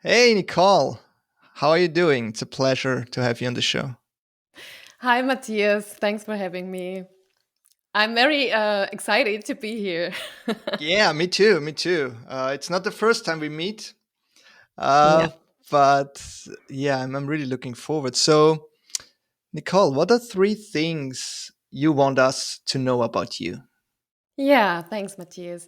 Hey, Nicole. How are you doing? It's a pleasure to have you on the show. Hi, Matthias. Thanks for having me. I'm very excited to be here. Yeah, me too. Me too. It's not the first time we meet, uh, Yeah. but yeah, I'm really looking forward. So, Nicole, what are three things you want us to know about you? Yeah, thanks, Matthias.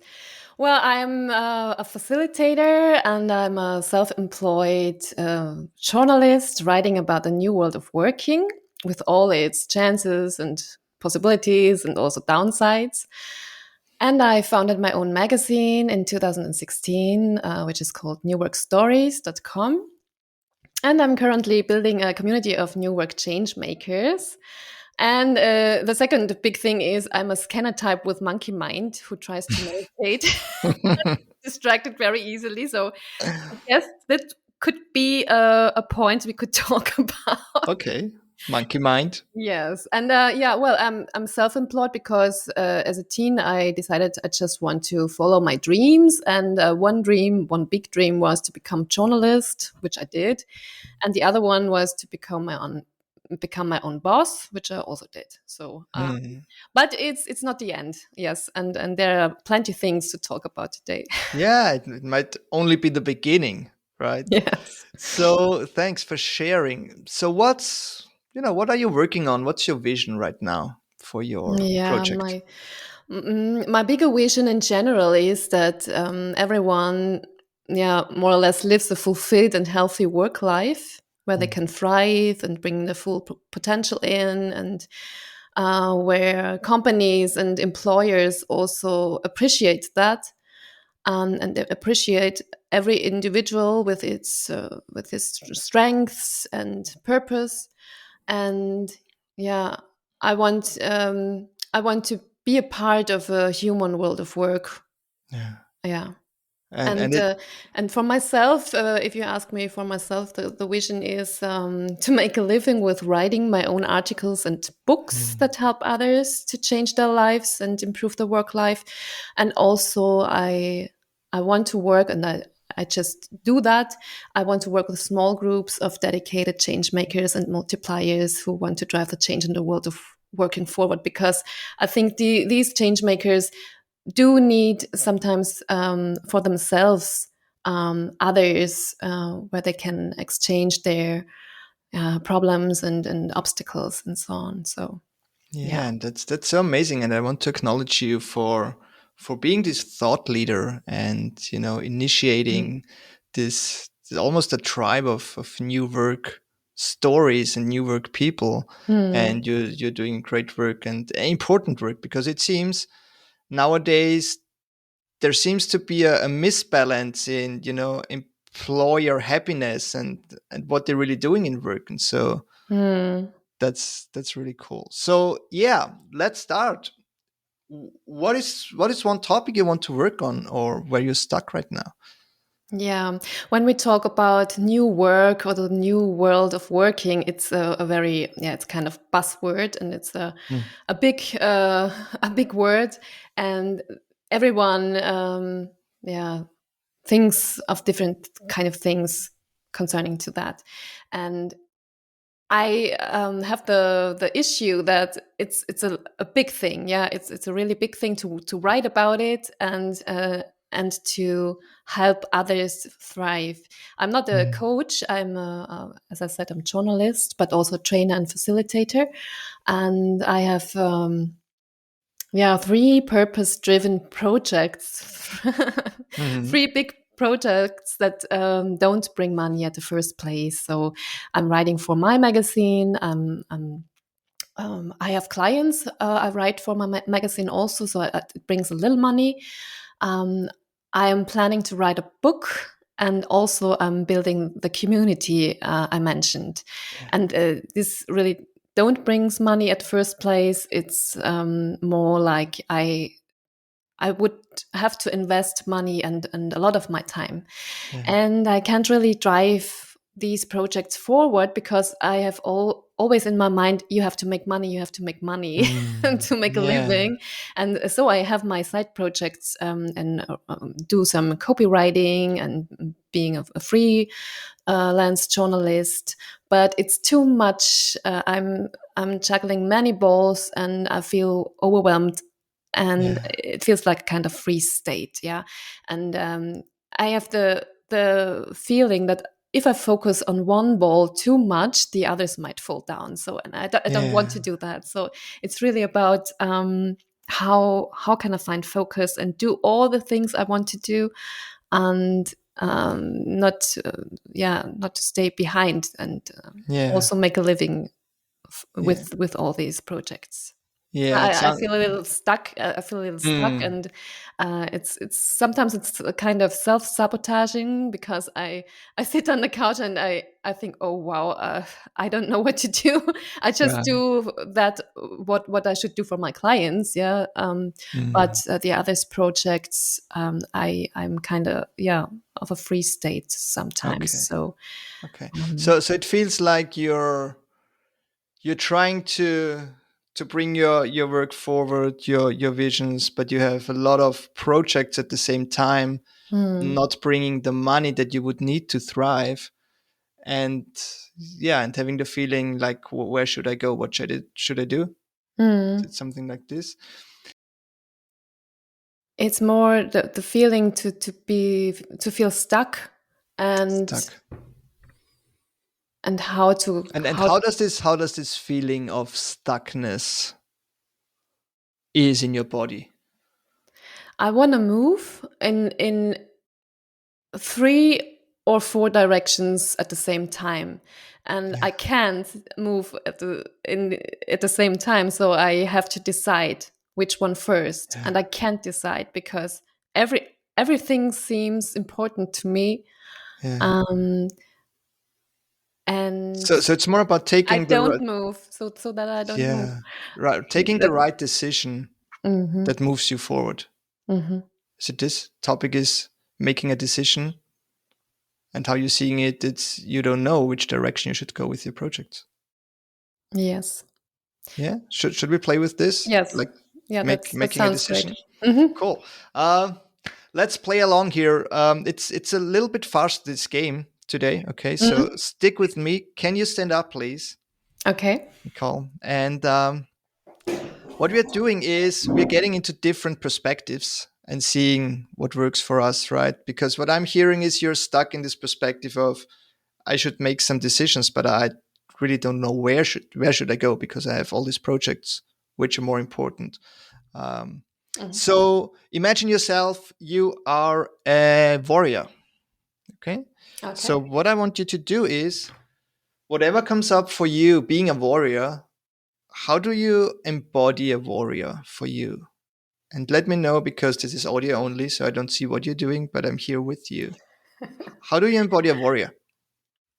Well, I'm a facilitator and I'm a self employed journalist writing about the new world of working with all its chances and possibilities and also downsides. And I founded my own magazine in 2016, which is called newworkstories.com. And I'm currently building a community of new work change makers. And the second big thing is I'm a scanner type with monkey mind who tries to meditate, distracted very easily. So I guess that could be a point we could talk about. Okay, monkey mind. Yes, and yeah, well, I'm self-employed because as a teen I decided I just want to follow my dreams, and one big dream was to become journalist, which I did, and the other one was to become my own boss, which I also did. So, Hmm. but it's not the end, yes, and there are plenty of things to talk about today. Yeah, it might only be the beginning, right? Yes. So, thanks for sharing. So, what are you working on? What's your vision right now for your Yeah, project? my bigger vision in general is that everyone, yeah, more or less lives a fulfilled and healthy work life where they Mm. can thrive and bring the full potential in, and where companies and employers also appreciate that, and they appreciate every individual with his strengths and purpose. And yeah, I want to be a part of a human world of work. Yeah. Yeah. And And it for myself, if you ask me for myself, the vision is to make a living with writing my own articles and books Mm. that help others to change their lives and improve their work life. And also, I want to work, and I just do that. I want to work with small groups of dedicated change makers and multipliers who want to drive the change in the world of working forward. Because I think these change makers do need sometimes for themselves others where they can exchange their problems and obstacles and so on. So yeah. Yeah, and that's so amazing. And I want to acknowledge you for being this thought leader and Mm. initiating this almost a tribe of new work stories and new work people. Mm. And you're doing great work and important work because it seems nowadays there seems to be a misbalance in employer happiness and what they're really doing in work. And so Mm. that's really cool. So yeah, let's start. What is one topic you want to work on or where you're stuck right now? Yeah, when we talk about new work or the new world of working, it's a very, yeah, it's kind of buzzword, and it's Mm. a big a big word, and everyone yeah, thinks of different kind of things concerning to that. And I have the issue that it's a big thing. Yeah, it's a really big thing to write about it, and to help others thrive. I'm not a Mm. coach. As I said, I'm a journalist, but also a trainer and facilitator. And I have yeah, three purpose-driven projects, Mhm. three big projects that don't bring money at the first place. So I'm writing for my magazine. I have clients. I write for my magazine also, so it brings a little money. Um, I am planning to write a book, and also I'm building the community I mentioned. Yeah. And this really don't brings money at first place. It's more like I would have to invest money and a lot of my time. Yeah. And I can't really drive these projects forward because I have always in my mind, you have to make money, you have to make money Mm. to make a Yeah. living. And so I have my side projects and do some copywriting and being a free lance journalist, but it's too much. I'm juggling many balls, and I feel overwhelmed, and Yeah. it feels like a kind of free state. Yeah, and I have the feeling that if I focus on one ball too much, the others might fall down. So, and I don't want to Yeah. do that. So it's really about how can I find focus and do all the things I want to do, and not not to stay behind, and Yeah. also make a living Yeah. with all these projects. Yeah. It I sounds. feel a little stuck. I feel a little stuck, Mm, and it's sometimes it's a kind of self sabotaging, because I sit on the couch and I think, oh wow, I don't know what to do. I just right. do that what I should do for my clients, yeah. But Mm, the others projects, I'm kind of of a free state sometimes. okay. So Okay. um, So it feels like you're trying to bring your work forward, your visions, but you have a lot of projects at the same time, mm, not bringing the money that you would need to thrive. And yeah, and having the feeling like, where should I go? What should I do? mm. It's something like this. It's more the feeling to feel stuck, and Stuck. how to And how how does this feeling of stuckness is in your body? I want to move in three or four directions at the same time, and Yeah. I can't move at the same time, so I have to decide which one first, Yeah. and I can't decide because everything seems important to me, Yeah. um, and So it's more about I taking the don't right, move, so that I don't move. yeah, right, taking the That, right decision hmm that moves you forward. hmm So this topic is making a decision, and how you're seeing it. It's you don't know which direction you should go with your project. Yes. Yeah. Should we play with this? Yes. Like Yeah, that making a sounds great. decision. Hmm. Cool. Let's play along here. It's a little bit fast this game today. Okay, so Hmm. stick with me. Can you stand up, please, Okay. Nicole? And what we are doing is we're getting into different perspectives and seeing what works for us, right? Because what I'm hearing is you're stuck in this perspective of I should make some decisions, but I really don't know where should I go because I have all these projects which are more important. Um, Mhm. so imagine yourself, you are a warrior. Okay. So Okay. what I want you to do is whatever comes up for you being a warrior, how do you embody a warrior for you? And let me know because this is audio only, so I don't see what you're doing, but I'm here with you. How do you embody a warrior?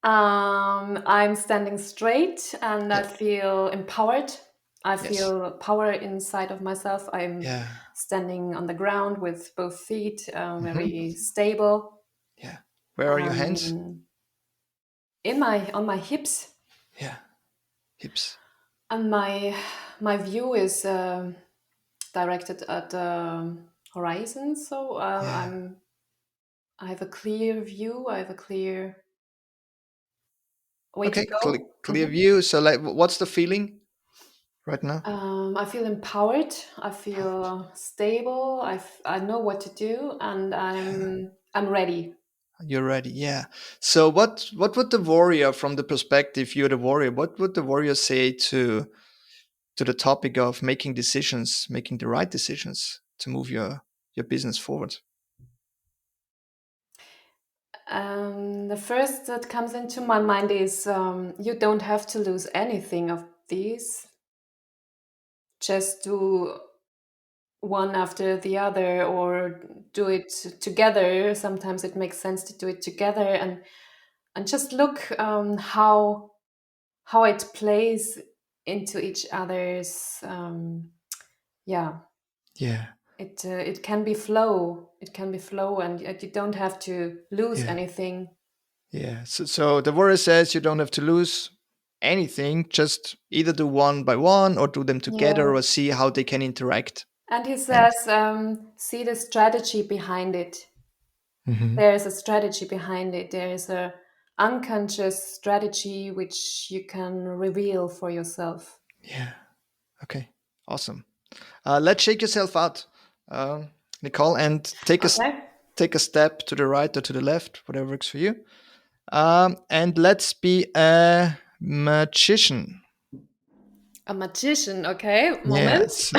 I'm standing straight and I Yeah. feel empowered. I Yes. feel power inside of myself. I'm Yeah. standing on the ground with both feet, Hmm. very stable. Yeah. Where are your hands? Um, in my on my hips, Yeah. Hips. and my view is directed at the horizon. So Yeah. I have a clear view. I have a clear way to Okay. go. Clear view. So, like, what's the feeling right now? I feel empowered. I feel stable. I know what to do, and Yeah. I'm ready. You're ready. Yeah. So, what would the warrior, from the perspective you're the warrior, what would the warrior say to the topic of making decisions, making the right decisions to move your business forward? The first that comes into my mind is you don't have to lose anything of these. Just do one after the other, or do it together. Sometimes it makes sense to do it together, and just look how it plays into each other's. Yeah, Yeah. it can be flow. It can be flow, and you don't have to lose Yeah. anything. Yeah. So the warrior says you don't have to lose anything, just either do one by one or do them together or Yes. see how they can interact. And he And says, see the strategy behind it. Hmm. There is a strategy behind it. There is a unconscious strategy which you can reveal for yourself. Yeah. Okay. Awesome. Let's shake yourself out, Nicole, and Okay. take a step to the right or to the left, whatever works for you. And let's be a magician. A magician, okay? Moment. Yes.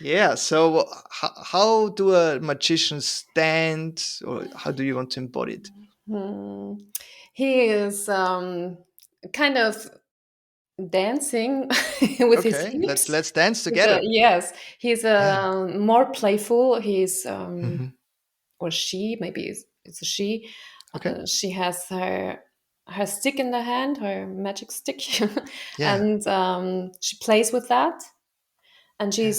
Yeah. So, how do a magician stand, or how do you want to embody it? Hmm. He is kind of dancing with his Okay. hips. Let's dance He's a, together. yes, he's Yeah. more playful. He's Hmm. or she, maybe it's a she. Okay. She has her stick in the hand, her magic stick, Yeah. and she plays with that. And Yeah.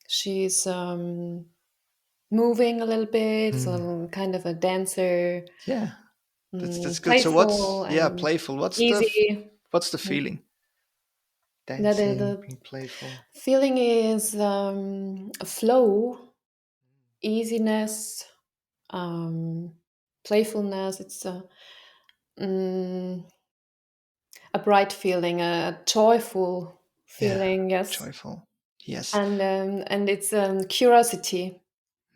she's moving a little bit, Mm. so kind of a dancer, Yeah. That's good. So what's playful yeah and playful? easy. What's the Mm. feeling? Dancing, The being playful. feeling is a flow, easiness, um, playfulness. It's mm, a bright feeling, a joyful Yeah. feeling. Yes, Joyful. Yes. and it's curiosity,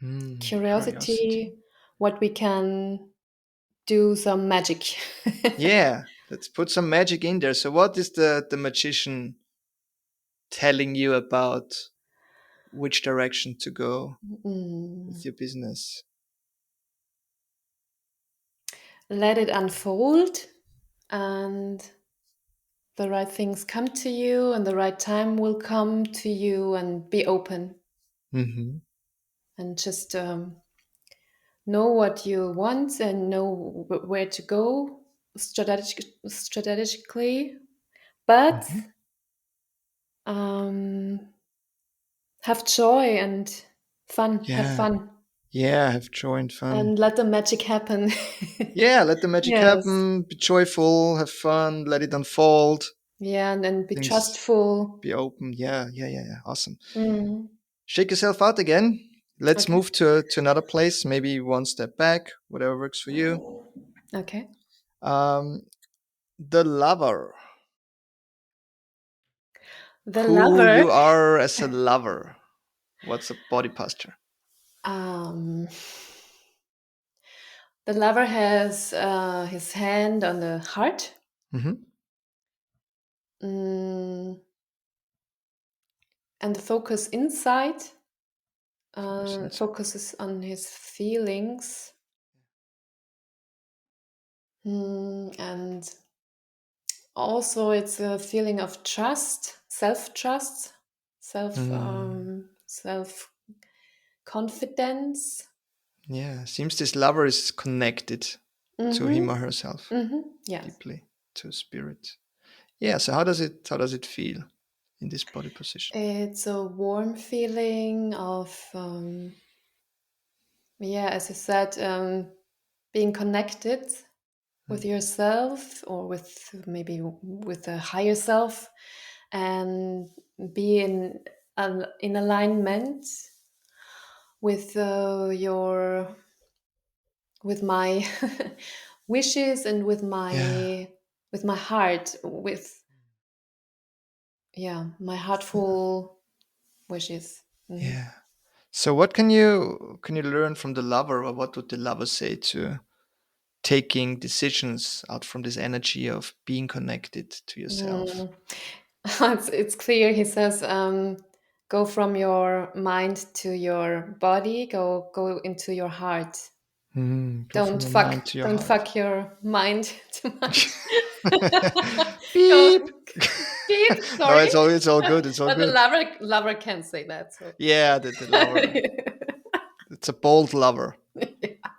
Curiosity. curiosity. What we can do some magic. Yeah. Let's put some magic in there. So what is the magician telling you about which direction to go with Mm. your business? Let it unfold, and the right things come to you, and the right time will come to you, and be open Mm-hmm. and just know what you want and know where to go strategically, but Mm-hmm. um, have joy and fun. Have Yeah. fun Yeah. Have joy and fun. and let the magic happen. Yeah. Let the magic Yes. happen. Be joyful. Have fun. Let it unfold. Yeah, and then be Things trustful. be open. Yeah. Yeah. Yeah. Yeah. Awesome. Mm. Shake yourself out again. Let's Okay. move to another place, maybe one step back, whatever works for you. Okay. Um, the lover, The who lover. you are as a lover. What's a body posture? Um, the lover has his hand on the heart. Hmm. Mm, and the focus inside Focus inside. focuses on his feelings. And also it's a feeling of trust, self-trust, Mm, self confidence. yeah, seems this lover is connected to him or Mm-hmm. herself Mm-hmm. Yes. deeply, to spirit. Yeah. So how does it feel in this body position? It's a warm feeling of yeah, as you said, being connected with Mm. yourself, or with maybe with a higher self, and be in alignment with your with my wishes, and Yeah. with my heart, with yeah, my heartful wishes. Mhm. Yeah. So what can you learn from the lover, or what would the lover say to taking decisions out from this energy of being connected to yourself? Mm. It's clear. He says, "Go from your mind to your body. Go into your heart. Go from your mind to your Don't heart. fuck your mind too much." Beep. Go, beep. No, Sorry, it's all good. It's all but the good. lover can't say that. So Yeah, the lover. It's a bold lover.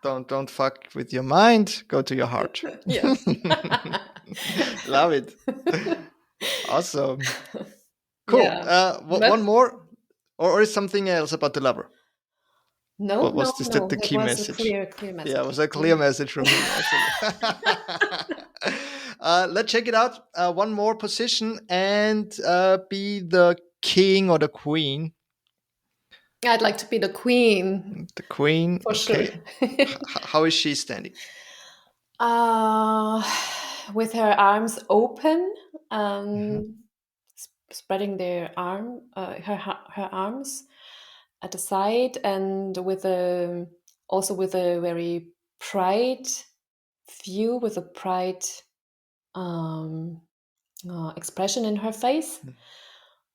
Don't fuck with your mind. Go to your heart. yes. Love it. Awesome. Cool. Yeah, One but more, or is something else about the lover? no, What no, was this no. the That key was a message? clear Yeah, it message. was a clear Mhm. message from him. Awesome. Let's check it out. One more position and be the king or the queen I'd like to be the queen The queen. for sure. Okay. How is she standing? uh, with her arms open, Hmm. um, spreading her arms at the side, and with a also with a very pride view, with a pride um, expression in her face,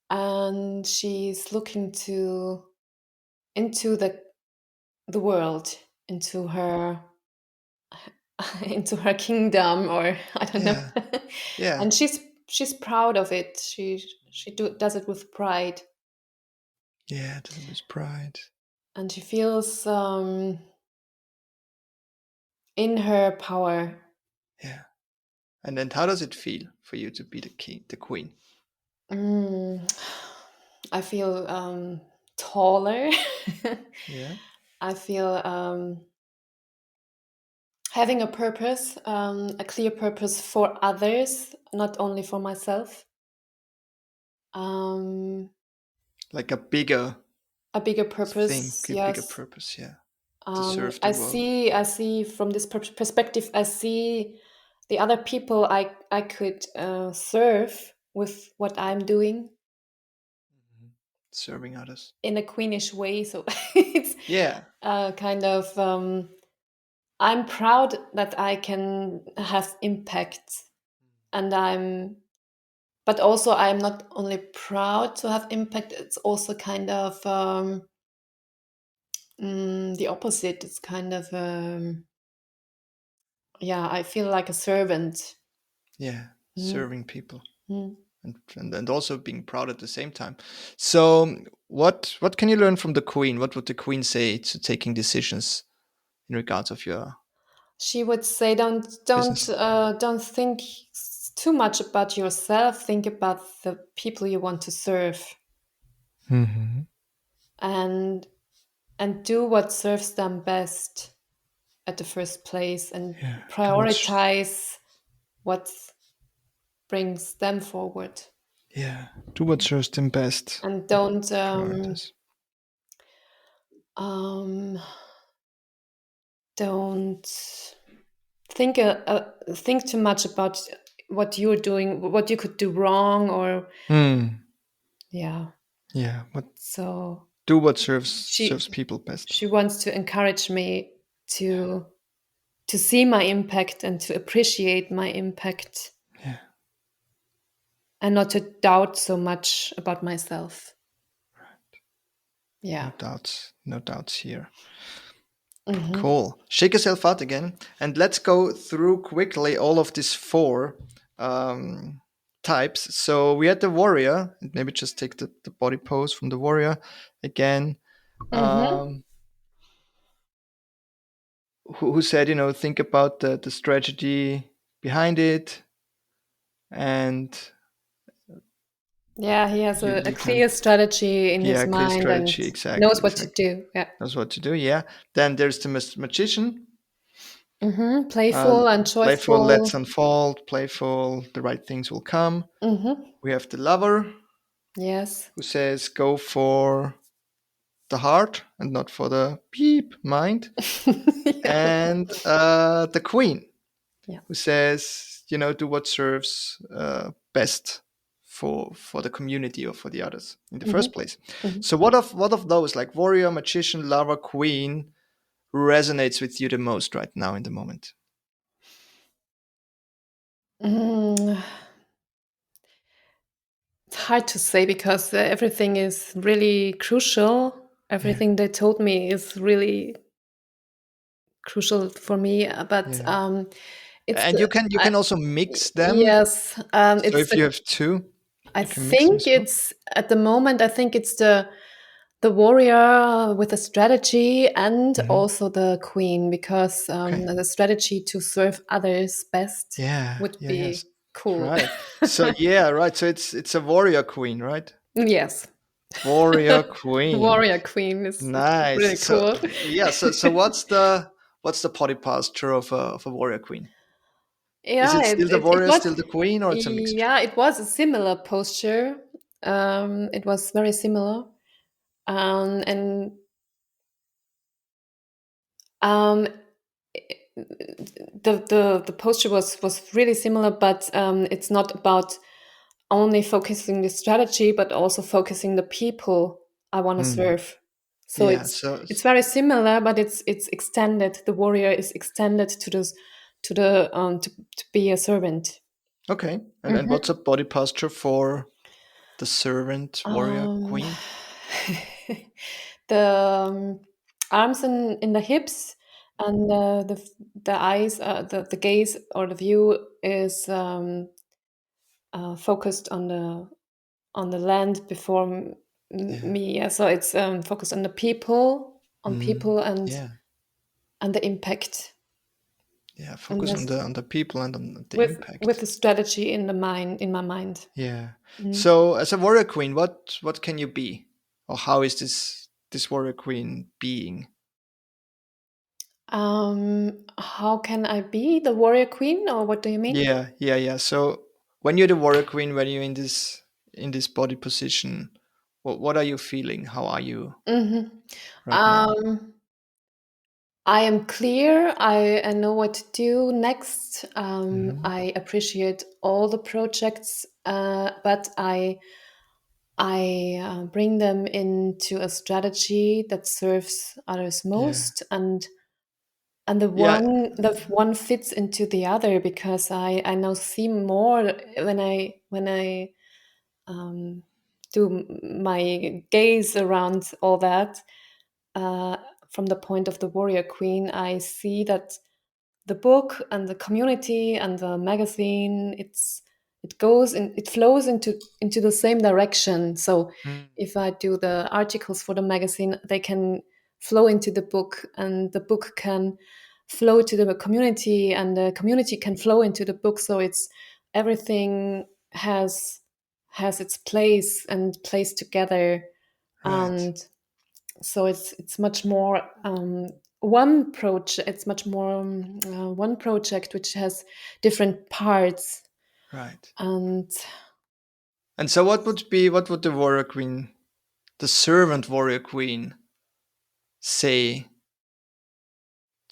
and she's looking to into the world, into her into her kingdom, or I don't know. Yeah. Yeah. And she's proud of it. Does it with pride, Yeah. Does it with pride? and she feels in her power. Yeah. And then how does it feel for you to be the king, the queen? Mm, I feel taller. Yeah. I feel having a purpose, a clear purpose for others, not only for myself. Um, Like a bigger a bigger thing, purpose, a bigger yes. purpose. Yeah. To serve the I world. see from this perspective. I see the other people I could serve with what I'm doing Mhm. Serving others. in a queenish way. So it's Yeah. kind of I'm proud that I can have impact, and but also I'm not only proud to have impact. It's also kind of the opposite. It's kind of yeah. I feel like a servant. Yeah. Mm, Serving people. mm. And also being proud at the same time. So what can you learn from the queen? What would the queen say to taking decisions in regards of your She would say, business? don't think too much about yourself. Think about the people you want to serve, Hmm. and do what serves them best at the first place, and Yeah. Do what's prioritize what brings them forward, Yeah. Do what serves them best. and And don't prioritize. um, don't think too much about what you're doing, what you could do wrong, or Hmm. yeah. Yeah. So Do what serves she people best. she wants to encourage me to see my impact and to appreciate my impact, Yeah. and not to doubt so much about myself. No Yeah. doubts. No doubts here. Hmm. Cool. Shake yourself out again, and let's go through quickly all of these four um, types. So we had the warrior, and maybe just take the body pose from the warrior again. Hmm. Um, who said, think about the strategy behind it, and Yeah, he has a you can, clear strategy in his yeah, clear mind and strategy. Exactly, knows what to exactly. do. Yeah. That's what to do. Yeah. Then there's the magician. Playful and Playful, let's joyful. unfold. Playful, the right things will come. Hmm. We have the lover, Yes. who says go for the heart and not for the beep mind. Yeah. And the queen, Yeah. who says, do what serves best for the community or for the others in the Hmm. first place. Hmm. So what of those, like warrior, magician, lover, queen, resonates with you the most right now in the moment? Mm, it's hard to say because everything is really crucial. Yeah. Everything they told me is really crucial for me. But Yeah. it's And the you can also mix them. yes. So It's if you the have two, I you can mix them think as well. it's at the moment. I think it's the warrior with a strategy, and Hmm. also the queen, because Okay. the strategy to serve others best Yeah, would yeah, yes. be cool. Right. So yeah, right. So it's a warrior queen, right? Yes. Warrior queen. Warrior queen is really Nice. So cool. yeah, so what's the body posture of a warrior queen? Is Yeah, it still the it warrior, was, still the queen, or it's a mixture? yeah, it was a similar posture. It was very similar. And um, the posture was really similar, but it's not about only focusing the strategy, but also focusing the people I want to Mm. serve. So Yeah. it's very similar, but it's extended. The warrior is extended to this to be a servant. okay. And what's Mhm. a body posture for the servant warrior Um, queen? the arms in the hips, and the eyes, the gaze or the view is focused on the land before Yeah. me. Yeah, so it's focused on Mm. people Yeah. and the impact, Yeah. and Focus on this the people and on the with impact. the strategy in my mind. Yeah. Mm. So as a warrior queen, what can you be? Or how is this warrior queen being? How can I be the warrior queen, or what do you mean? Yeah, yeah, yeah. So when you're the warrior queen, when you're in this body position, what are you feeling? How are you Hmm. right now? Um, I am clear. I know what to do next. Hmm. I appreciate all the projects, but I bring them into a strategy that serves others Yeah. most, and Yeah. the one fits into the other, because I now see more when I um, do my gaze around all that, uh, from the point of the warrior queen. I see that the book and the community and the magazine, it flows into the same direction. So Mm. if I do the articles for the magazine, they can flow into the book, and the book can flow to the community, and the community can flow into the book. So it's everything has its place and plays together. Right. And so it's much more one project. It's much more one project which has different parts. Right. And And so what would the warrior queen, the servant warrior queen, say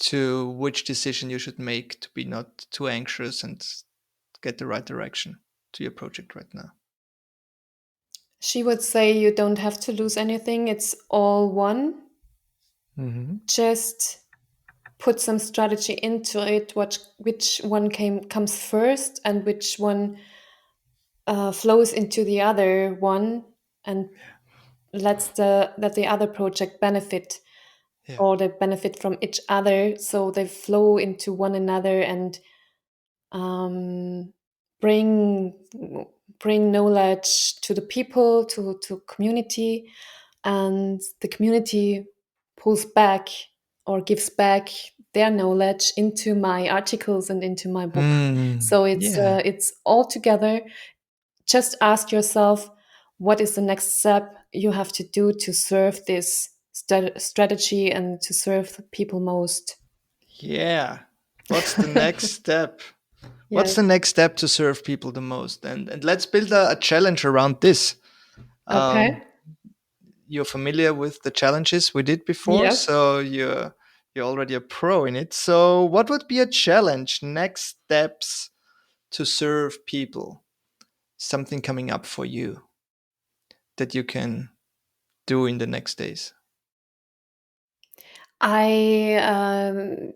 to which decision you should make to be not too anxious and get the right direction to your project right now? she would say, you don't have to lose anything, it's all one. Hmm. Just put some strategy into it, which one comes first, and which one flows into the other one, and let the other project benefit, Yeah. or they benefit from each other, so they flow into one another, and um, bring bring knowledge to the people, to community, and the community pulls back or gives back their knowledge into my articles and into my book. Mm. So Yeah. it's all together. Just ask yourself, what is the next step you have to do to serve this strategy and to serve the people most. Yeah. What's the next step? What's Yes. the next step to serve people the most? And let's build a challenge around this. Um, Okay. you're familiar with the challenges we did before, Yes. so you're already a pro in it. So what would be a challenge? Next steps to serve people? Something coming up for you that you can do in the next days. I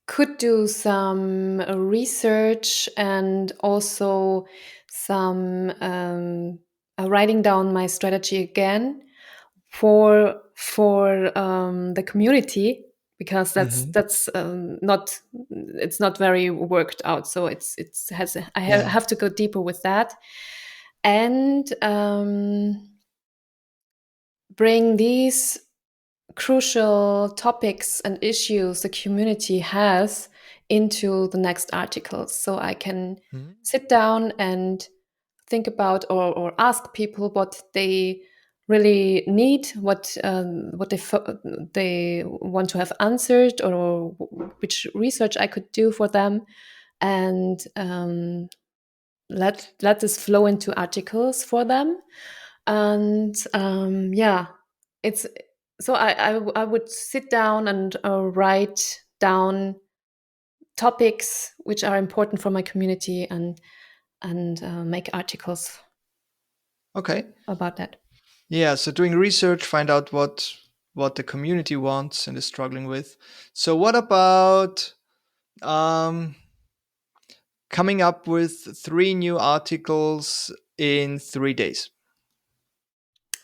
could do some research, and also some writing down my strategy again for the community, because Hmm. that's not it's not very worked out. So Yeah. have to go deeper with that, and bring these crucial topics and issues the community has into the next articles, so I can Mhm. sit down and think about, or ask people what they really need, what they want to have answered, or which research I could do for them, and let this flow into articles for them. And yeah, it's so I would sit down and write down topics which are important for my community, and make articles Okay. about that. Yeah, so doing research, find out what the community wants and is struggling with. So what about um, coming up with 3 new articles in 3 days?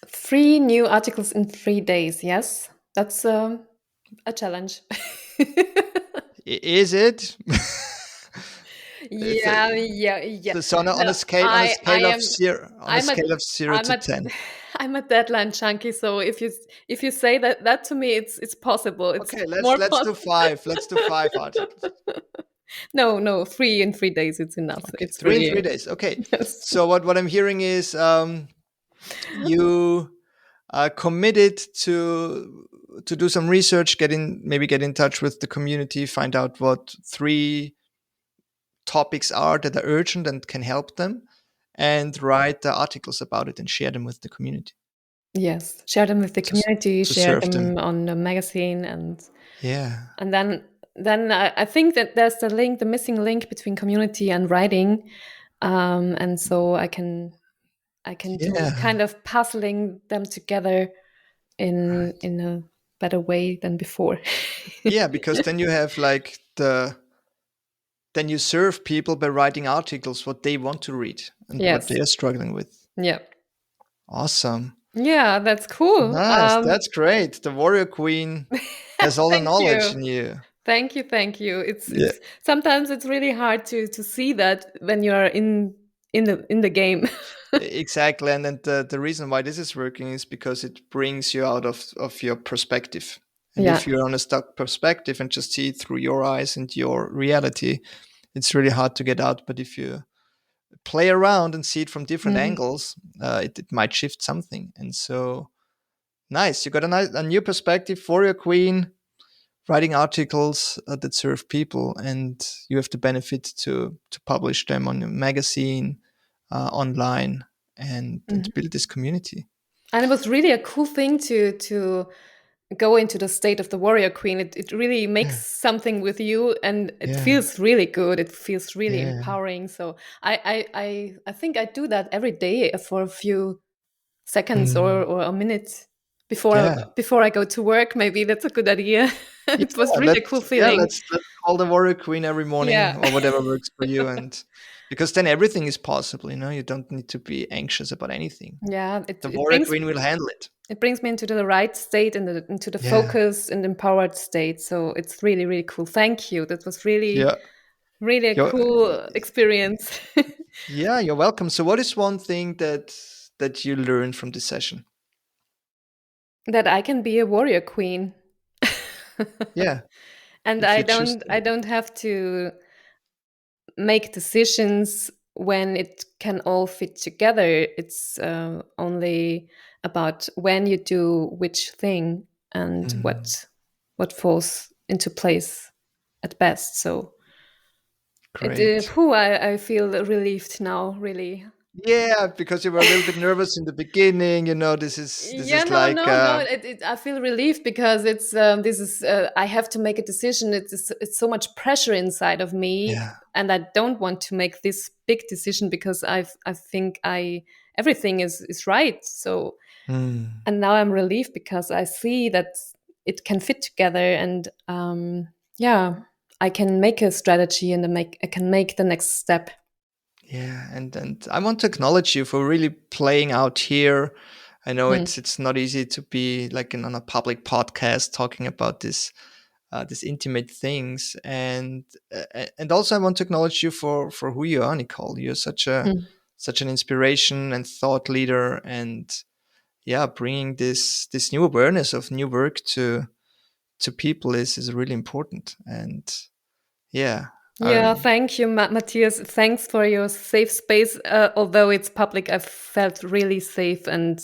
3 new articles in 3 days. Yes, that's a challenge. Is it? It's Yeah, yeah, yeah. so on No, a scale I am. on a I'm a. scale of zero I'm to a. 10. I'm a deadline junkie. So if you say that to me, it's possible. It's Okay, more let's do possible. 5. Let's do 5 articles. No, no, 3 in 3 days. It's enough. Okay, It's 3 in 3 days. Okay. yes. So what I'm hearing is you committed to do some research, get in touch with the community, find out what 3 topics are that are urgent and can help them, and write the articles about it and share them with the community Yes, share them with the community, to share serve them them. on the magazine, Yeah, and then I think that there's the missing link between community and writing, and so I can do yeah, kind of puzzling them together right. in a better way than before. Yeah, because then you have like then you serve people by writing articles what they want to read and what Yes. they are struggling with. Yeah. Awesome. Yeah, that's cool. Nice. That's great. The warrior queen has all the Thank knowledge you. in you. Thank you, thank you. Yeah. It's sometimes it's really hard to see that when you are in the game. Exactly. And then the reason why this is working is because it brings you out of your perspective. And Yeah. if you're on a stuck perspective and just see it through your eyes and your reality, it's really hard to get out. But if you play around and see it from different Mm. angles, it might shift something. And so, nice. You got a new perspective for your queen, writing articles that serve people, and you have the benefit to publish them on a magazine, online, and Mhm. build this community. And it was really a cool thing to go into the state of the warrior queen. It really makes Yeah, something with you, and it yeah, feels really good. It feels really yeah. empowering. So I think I do that every day for a few seconds Mm, or a minute yeah, before I go to work. Maybe that's a good idea. yeah. It was really a cool feeling. Let's call the warrior queen every morning Yeah. or whatever works for you, and because then everything is possible. You don't need to be anxious about anything. Yeah, The warrior queen will handle it. it brings me into the right state and into the Yeah, focus and empowered state. So it's really really cool. Thank you. That was really yeah. really a You're, cool experience. yeah, you're welcome. So, what is one thing that you learned from this session? That I can be a warrior queen. Yeah, And if you choose I to. don't have to make decisions when it can all fit together. It's only about when you do which thing and Mm, what falls into place at best. So great. I feel relieved now, really. Yeah, because you were a little bit nervous in the beginning. This Yeah, is no, like no, no. I feel relieved because it's this is I have to make a decision. It's so much pressure inside of me, yeah. and I don't want to make this big decision because I think I everything is right. So Mm, and now I'm relieved because I see that it can fit together, and yeah, I can make a strategy and I can make the next step. yeah, and I want to acknowledge you for really playing out here. I know Hmm. it's not easy to be like on a public podcast talking about this intimate things, and also I want to acknowledge you for who you are, Nicole. You're Hmm. such an inspiration and thought leader, and yeah, bringing this new awareness of new work to people is really important. And yeah, Yeah, thank you, Matthias. Thanks for your safe space. Although it's public, I felt really safe, and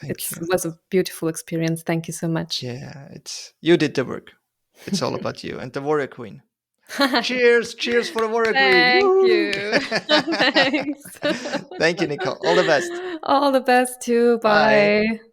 thank you. it was a beautiful experience. Thank you so much. Yeah, it's you did the work. It's all about you and the warrior queen. Cheers, cheers for the warrior queen. Thank Woo! you. Thanks. Thank you, Nicole. All the best. All the best too. Bye. Bye.